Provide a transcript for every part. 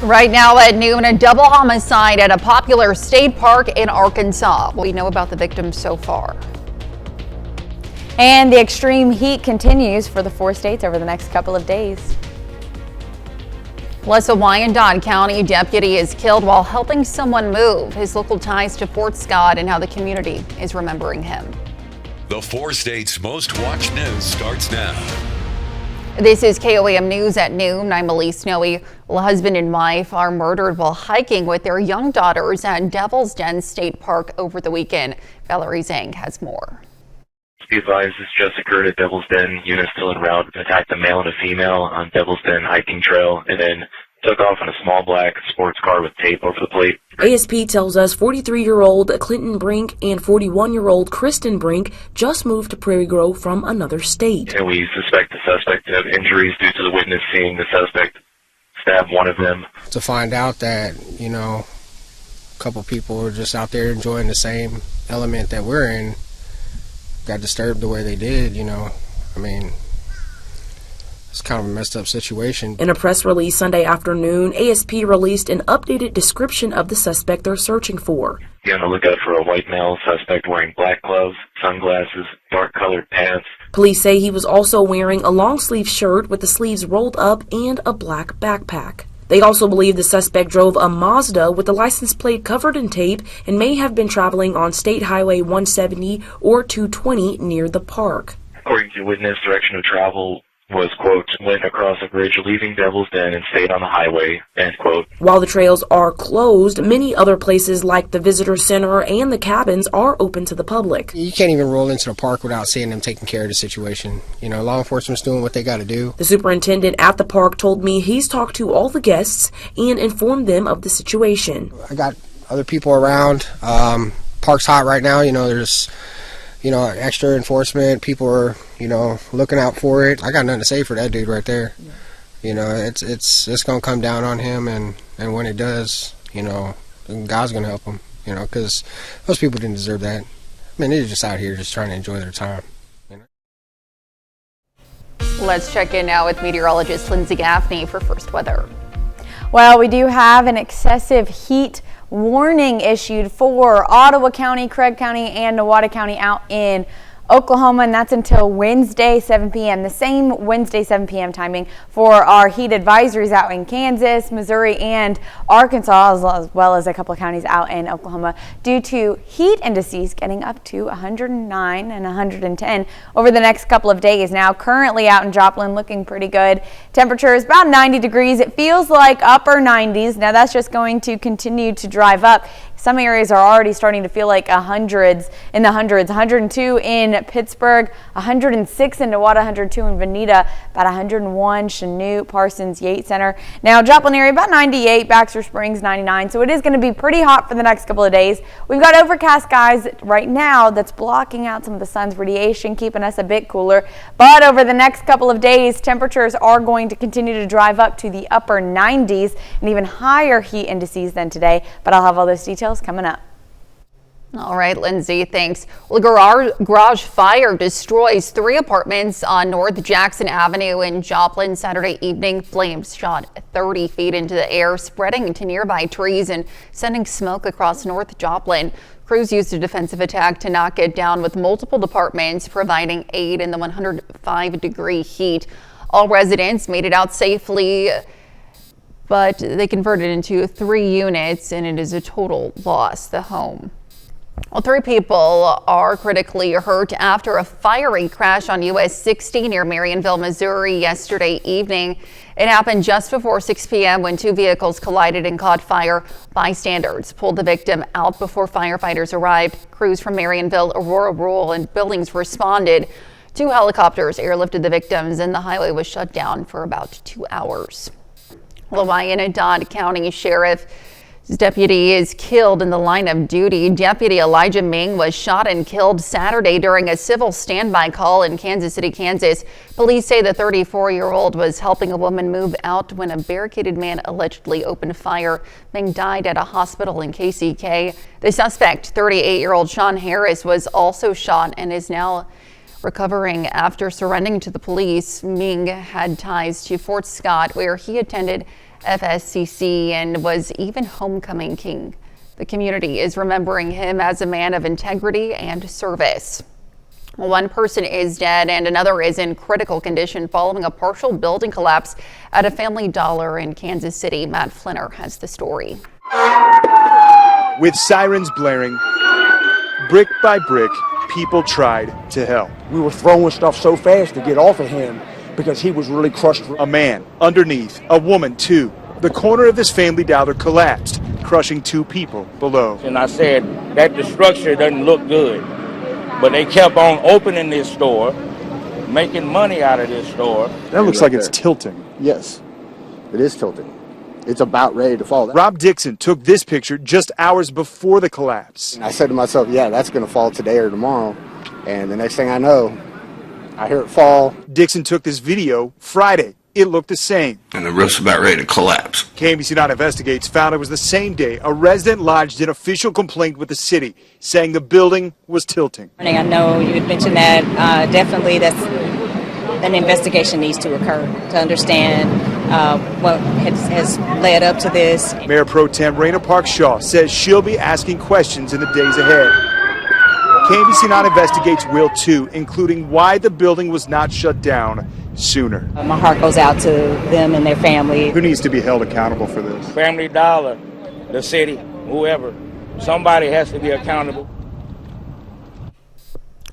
Right now at noon, a double homicide at a popular state park in Arkansas. We know about the victims so far. And the extreme heat continues for the 4 states over the next couple of days. Plus, a Wyandotte County deputy is killed while helping someone move. His local ties to Fort Scott and how the community is remembering him. The 4 states' most watched news starts now. This is KOAM News at noon. I'm Elise Snowy. Well, husband and wife are murdered while hiking with their young daughters at Devil's Den State Park over the weekend. Valerie Zhang has more. Be advised, this just occurred at Devil's Den. Units still en route attacked a male and a female on Devil's Den hiking trail and then took off in a small black sports car with tape over the plate. ASP tells us 43-year-old Clinton Brink and 41-year-old Kristen Brink just moved to Prairie Grove from another state. And we suspect the suspect of injuries due to the witness seeing the suspect stab one of them. To find out that, a couple people were just out there enjoying the same element that we're in, got disturbed the way they did, it's kind of a messed up situation. In a press release Sunday afternoon, ASP released an updated description of the suspect they're searching for. Be on the lookout for a white male suspect wearing black gloves, sunglasses, dark-colored pants. Police say he was also wearing a long-sleeve shirt with the sleeves rolled up and a black backpack. They also believe the suspect drove a Mazda with the license plate covered in tape and may have been traveling on State Highway 170 or 220 near the park. According to witness, direction of travel was, quote, went across a bridge leaving Devil's Den and stayed on the highway, end quote. While the trails are closed, many other places like the visitor center and the cabins are open to the public. You can't even roll into the park without seeing them taking care of the situation. Law enforcement's doing what they got to do. The superintendent at the park told me he's talked to all the guests and informed them of the situation. I got other people around. Park's hot right now. There's extra enforcement. People are, looking out for it. I got nothing to say for that dude right there. It's going to come down on him, and when it does, God's going to help him, because those people didn't deserve that. They're just out here just trying to enjoy their time. Let's check in now with meteorologist Lindsay Gaffney for first weather. Well, we do have an excessive heat warning issued for Ottawa County, Craig County, and Newada County out in Oklahoma, and that's until Wednesday, 7 p.m. The same Wednesday, 7 p.m. timing for our heat advisories out in Kansas, Missouri, and Arkansas, as well as a couple of counties out in Oklahoma, due to heat indices getting up to 109 and 110 over the next couple of days. Now, currently out in Joplin, looking pretty good. Temperature is about 90 degrees. It feels like upper 90s. Now, that's just going to continue to drive up. Some areas are already starting to feel like in the hundreds. 102 in Pittsburgh, 106 in Newada, 102 in Veneta, about 101 Chanute, Parsons, Yates Center. Now Joplin area about 98, Baxter Springs 99. So it is going to be pretty hot for the next couple of days. We've got overcast skies right now that's blocking out some of the sun's radiation, keeping us a bit cooler. But over the next couple of days, temperatures are going to continue to drive up to the upper 90s and even higher heat indices than today. But I'll have all those details coming up. All right, Lindsay, thanks. Well, a garage fire destroys 3 apartments on North Jackson Avenue in Joplin Saturday evening. Flames shot 30 feet into the air, spreading to nearby trees and sending smoke across North Joplin. Crews used a defensive attack to knock it down, with multiple departments providing aid in the 105-degree heat. All residents made it out safely, but they converted into 3 units, and it is a total loss, the home. Well, 3 people are critically hurt after a fiery crash on US 60 near Marionville, Missouri yesterday evening. It happened just before 6 p.m. when 2 vehicles collided and caught fire. Bystanders pulled the victim out before firefighters arrived. Crews from Marionville, Aurora Rural, and Billings responded. 2 helicopters airlifted the victims, and the highway was shut down for about 2 hours. Well, Wyandotte County Sheriff's deputy is killed in the line of duty. Deputy Elijah Ming was shot and killed Saturday during a civil standby call in Kansas City, Kansas. Police say the 34-year-old was helping a woman move out when a barricaded man allegedly opened fire. Ming died at a hospital in KCK. The suspect, 38-year-old Sean Harris, was also shot and is now recovering after surrendering to the police. Ming had ties to Fort Scott, where he attended FSCC and was even homecoming king. The community is remembering him as a man of integrity and service. One person is dead and another is in critical condition following a partial building collapse at a Family Dollar in Kansas City. Matt Flinner has the story. With sirens blaring, brick by brick, people tried to help. We were throwing stuff so fast to get off of him because he was really crushed. A man underneath, a woman too. The corner of this Family Dollar collapsed, crushing 2 people below. And I said, that the structure doesn't look good. But they kept on opening this store, making money out of this store. That looks like it's tilting. Yes, it is tilting. It's about ready to fall. Rob Dixon took this picture just hours before the collapse. And I said to myself, yeah, that's going to fall today or tomorrow. And the next thing I know, I hear it fall. Dixon took this video Friday. It looked the same. And the roof's about ready to collapse. KMBC9 Investigates found it was the same day a resident lodged an official complaint with the city, saying the building was tilting. I know you had mentioned that. Definitely that's an investigation needs to occur to understand what has led up to this. Mayor Pro Tem Raina Park Shaw says she'll be asking questions in the days ahead. KMBC9 Investigates will too, including why the building was not shut down sooner. My heart goes out to them and their family. Who needs to be held accountable for this? Family Dollar, the city, whoever. Somebody has to be accountable.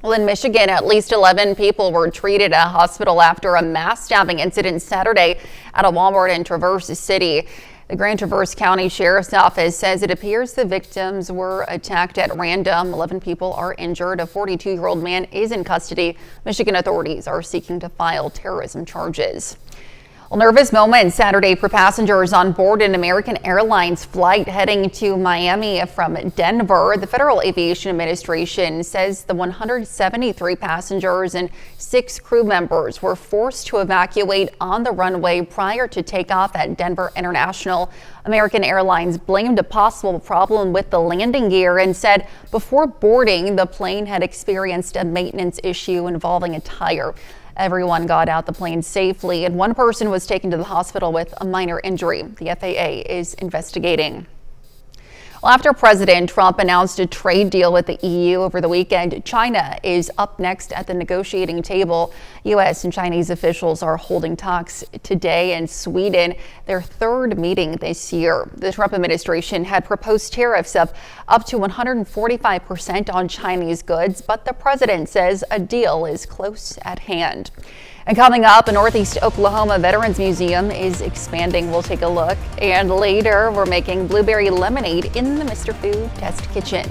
Well, in Michigan, at least 11 people were treated at a hospital after a mass stabbing incident Saturday at a Walmart in Traverse City. The Grand Traverse County Sheriff's Office says it appears the victims were attacked at random. 11 people are injured. A 42-year-old man is in custody. Michigan authorities are seeking to file terrorism charges. Well, nervous moment Saturday for passengers on board an American Airlines flight heading to Miami from Denver. The Federal Aviation Administration says the 173 passengers and 6 crew members were forced to evacuate on the runway prior to takeoff at Denver International. American Airlines blamed a possible problem with the landing gear and said before boarding, the plane had experienced a maintenance issue involving a tire. Everyone got out the plane safely, and one person was taken to the hospital with a minor injury. The FAA is investigating. Well, after President Trump announced a trade deal with the EU over the weekend, China is up next at the negotiating table. U.S. and Chinese officials are holding talks today in Sweden, their 3rd meeting this year. The Trump administration had proposed tariffs of up to 145% on Chinese goods, but the president says a deal is close at hand. And coming up, a Northeast Oklahoma Veterans Museum is expanding. We'll take a look. And later, we're making blueberry lemonade in the Mr. Food Test Kitchen.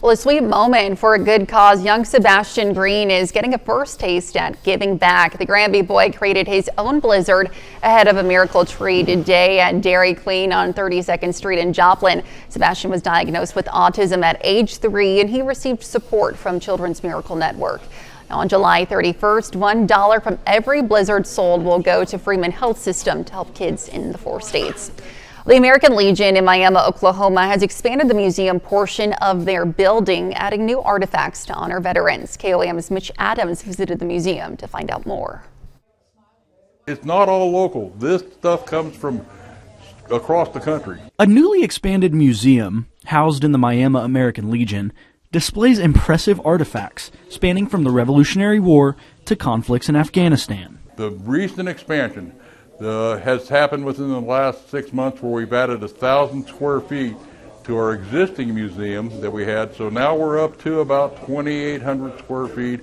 Well, a sweet moment for a good cause. Young Sebastian Green is getting a first taste at giving back. The Granby boy created his own blizzard ahead of a miracle tree today at Dairy Queen on 32nd Street in Joplin. Sebastian was diagnosed with autism at age 3, and he received support from Children's Miracle Network. On July 31st, $1 from every blizzard sold will go to Freeman Health System to help kids in the 4 states. The American Legion in Miami, Oklahoma has expanded the museum portion of their building, adding new artifacts to honor veterans. KOAM's Mitch Adams visited the museum to find out more. It's not all local. This stuff comes from across the country. A newly expanded museum housed in the Miami American Legion displays impressive artifacts spanning from the Revolutionary War to conflicts in Afghanistan. The recent expansion has happened within the last 6 months, where we've added 1,000 square feet to our existing museum that we had. So now we're up to about 2,800 square feet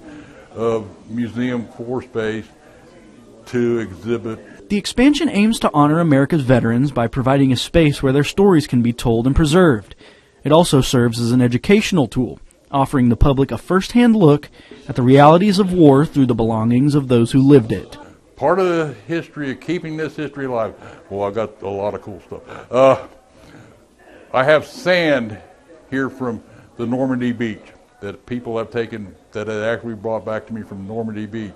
of museum floor space to exhibit. The expansion aims to honor America's veterans by providing a space where their stories can be told and preserved. It also serves as an educational tool, offering the public a first-hand look at the realities of war through the belongings of those who lived it. Part of the history of keeping this history alive, well, I got a lot of cool stuff. I have sand here from the Normandy Beach that people have taken, that had actually brought back to me from Normandy Beach.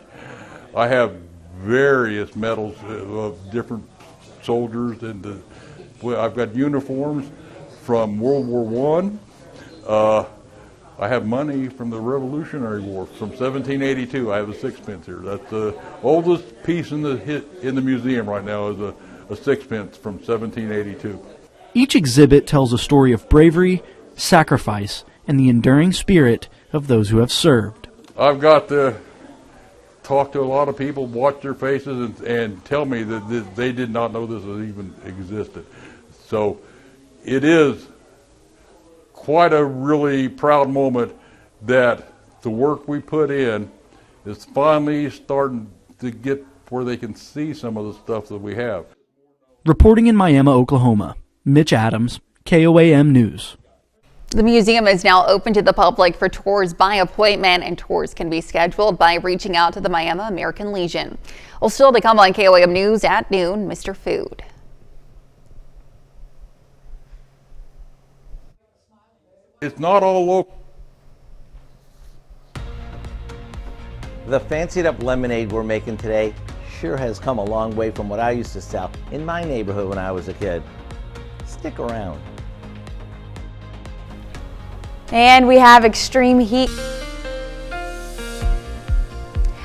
I have various medals of different soldiers, and I've got uniforms from World War I. I have money from the Revolutionary War from 1782. I have a 6-pence here. That's the oldest piece in the museum right now, is a sixpence from 1782. Each exhibit tells a story of bravery, sacrifice, and the enduring spirit of those who have served. I've got to talk to a lot of people, watch their faces, and tell me that they did not know this even existed. So it is quite a really proud moment that the work we put in is finally starting to get where they can see some of the stuff that we have. Reporting in Miami, Oklahoma, Mitch Adams, KOAM News. The museum is now open to the public for tours by appointment, and tours can be scheduled by reaching out to the Miami American Legion. Well, still to come on KOAM News at noon, Mr. Food. It's not all local. The fancied up lemonade we're making today sure has come a long way from what I used to sell in my neighborhood when I was a kid. Stick around. And we have extreme heat.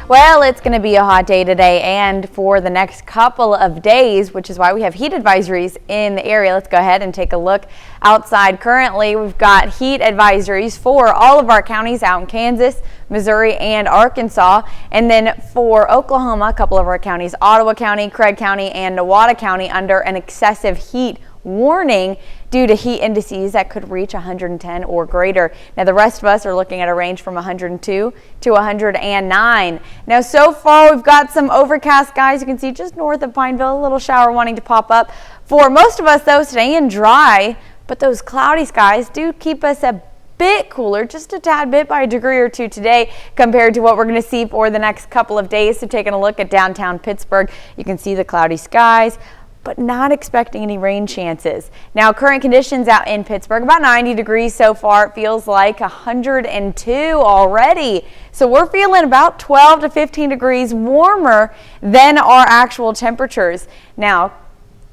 Well, it's going to be a hot day today and for the next couple of days, which is why we have heat advisories in the area. Let's go ahead and take a look outside. Currently, we've got heat advisories for all of our counties out in Kansas, Missouri, and Arkansas. And then for Oklahoma, a couple of our counties, Ottawa County, Craig County, and Newada County, under an excessive heat warning due to heat indices that could reach 110 or greater. Now the rest of us are looking at a range from 102 to 109. Now so far we've got some overcast skies. You can see just north of Pineville, a little shower wanting to pop up. For most of us though, staying dry, but those cloudy skies do keep us a bit cooler, just a tad bit by a degree or two today compared to what we're going to see for the next couple of days. So taking a look at downtown Pittsburgh, you can see the cloudy skies, but not expecting any rain chances. Now current conditions out in Pittsburgh, about 90 degrees so far. It feels like 102 already. So we're feeling about 12 to 15 degrees warmer than our actual temperatures. Now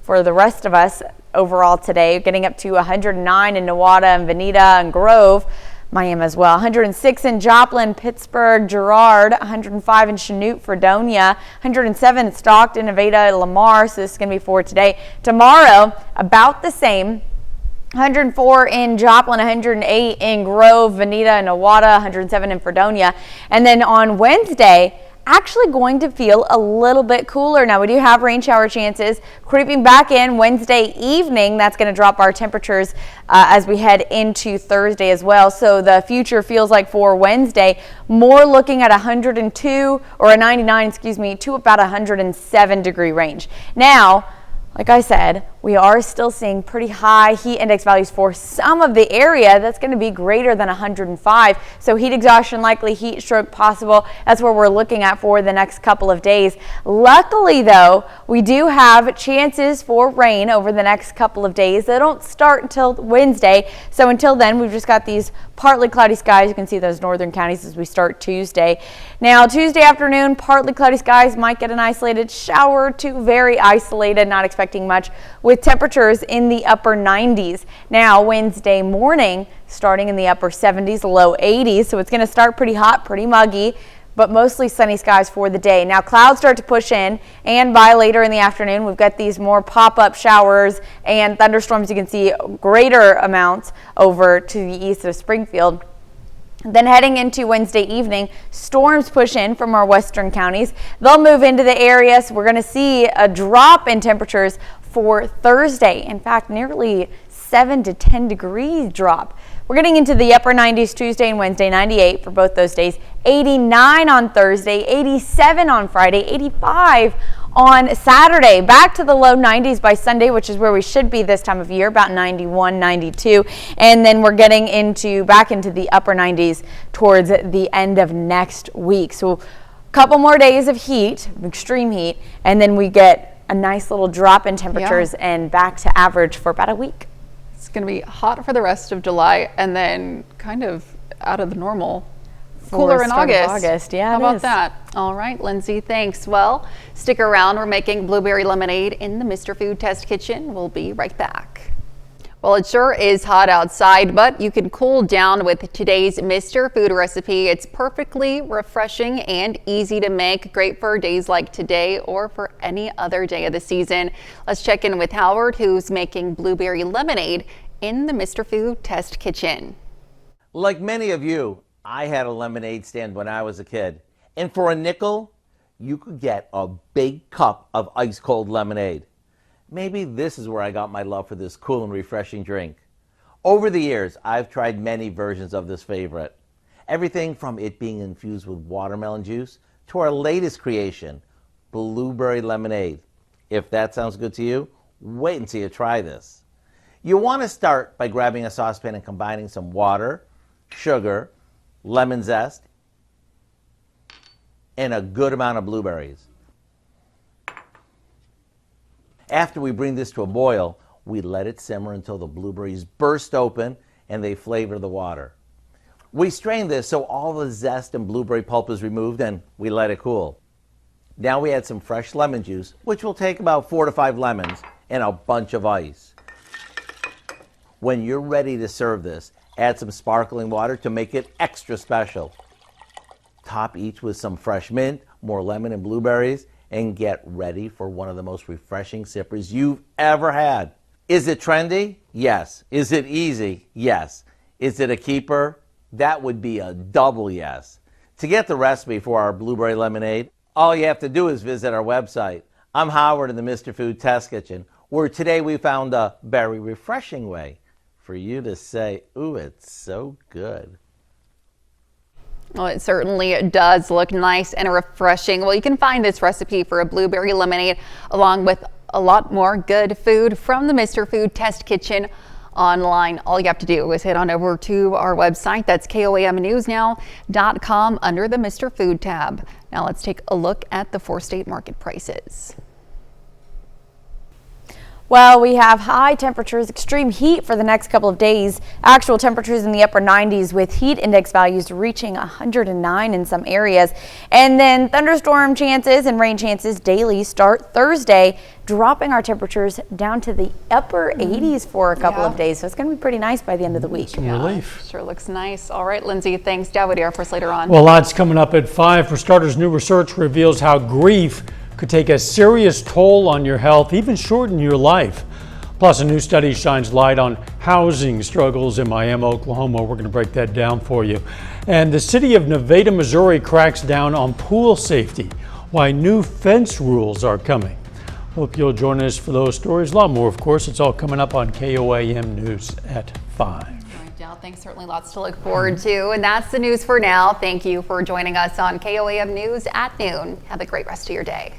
for the rest of us overall today, getting up to 109 in Newada and Veneta and Grove. Miami as well. 106 in Joplin, Pittsburgh, Girard, 105 in Chanute, Fredonia, 107 in Stockton, Nevada, Lamar. So this is going to be for today. Tomorrow, about the same. 104 in Joplin, 108 in Grove, Veneta, and Newada, 107 in Fredonia. And then on Wednesday, actually going to feel a little bit cooler. Now we do have rain shower chances creeping back in Wednesday evening. That's going to drop our temperatures as we head into Thursday as well. So the future feels like for Wednesday, more looking at 102 or a 99, excuse me, to about 107 degree range. Now, like I said, we are still seeing pretty high heat index values for some of the area. That's going to be greater than 105. So heat exhaustion likely, heat stroke possible. That's where we're looking at for the next couple of days. Luckily, though, we do have chances for rain over the next couple of days. They don't start until Wednesday. So until then, we've just got these partly cloudy skies. You can see those northern counties as we start Tuesday. Now, Tuesday afternoon, partly cloudy skies, might get an isolated shower to very isolated, not expecting much, with temperatures in the upper 90s. Now, Wednesday morning, starting in the upper 70s, low 80s. So it's going to start pretty hot, pretty muggy, but mostly sunny skies for the day. Now, clouds start to push in, and by later in the afternoon, we've got these more pop-up showers and thunderstorms. You can see greater amounts over to the east of Springfield. Then heading into Wednesday evening, storms push in from our western counties. They'll move into the area, so we're going to see a drop in temperatures for Thursday. In fact, nearly 7 to 10 degrees drop. We're getting into the upper 90s Tuesday and Wednesday, 98 for both those days, 89 on Thursday, 87 on Friday, 85 on Saturday. Back to the low 90s by Sunday, which is where we should be this time of year, about 91, 92. And then we're getting back into the upper 90s towards the end of next week. So a couple more days of heat, extreme heat, and then we get a nice little drop in temperatures and back to average for about a week. It's going to be hot for the rest of July and then kind of out of the normal. Cooler in August. Yeah, how about that? All right, Lindsay, thanks. Well, stick around. We're making blueberry lemonade in the Mr. Food Test Kitchen. We'll be right back. Well, it sure is hot outside, but you can cool down with today's Mr. Food recipe. It's perfectly refreshing and easy to make, great for days like today or for any other day of the season. Let's check in with Howard, who's making blueberry lemonade in the Mr. Food test kitchen. Like many of you, I had a lemonade stand when I was a kid. And for a nickel, you could get a big cup of ice cold lemonade. Maybe this is where I got my love for this cool and refreshing drink. Over the years, I've tried many versions of this favorite. Everything from it being infused with watermelon juice to our latest creation, blueberry lemonade. If that sounds good to you, wait until you try this. You want to start by grabbing a saucepan and combining some water, sugar, lemon zest, and a good amount of blueberries. After we bring this to a boil, we let it simmer until the blueberries burst open and they flavor the water. We strain this so all the zest and blueberry pulp is removed and we let it cool. Now we add some fresh lemon juice, which will take about 4 to 5 lemons, and a bunch of ice. When you're ready to serve this, add some sparkling water to make it extra special. Top each with some fresh mint, more lemon and blueberries, and get ready for one of the most refreshing sippers you've ever had. Is it trendy? Yes. Is it easy? Yes. Is it a keeper? That would be a double yes. To get the recipe for our blueberry lemonade, all you have to do is visit our website. I'm Howard in the Mr. Food Test Kitchen, where today we found a very refreshing way for you to say, ooh, it's so good. Well, it certainly does look nice and refreshing. Well, you can find this recipe for a blueberry lemonade along with a lot more good food from the Mr. Food Test Kitchen online. All you have to do is head on over to our website. That's KOAMnewsnow.com under the Mr. Food tab. Now let's take a look at the 4-state market prices. Well, we have high temperatures, extreme heat for the next couple of days. Actual temperatures in the upper 90s with heat index values reaching 109 in some areas. And then thunderstorm chances and rain chances daily start Thursday, dropping our temperatures down to the upper 80s for a couple of days. So it's going to be pretty nice by the end of the week. Some relief. Sure looks nice. All right, Lindsay, thanks. Dad with Air Force later on. Well, lots coming up at 5. For starters, new research reveals how grief could take a serious toll on your health, even shorten your life. Plus, a new study shines light on housing struggles in Miami, Oklahoma. We're going to break that down for you. And the city of Nevada, Missouri cracks down on pool safety, why new fence rules are coming. Hope you'll join us for those stories. A lot more, of course. It's all coming up on KOAM News at 5. Thanks. Certainly lots to look forward to. And that's the news for now. Thank you for joining us on KOAM News at noon. Have a great rest of your day.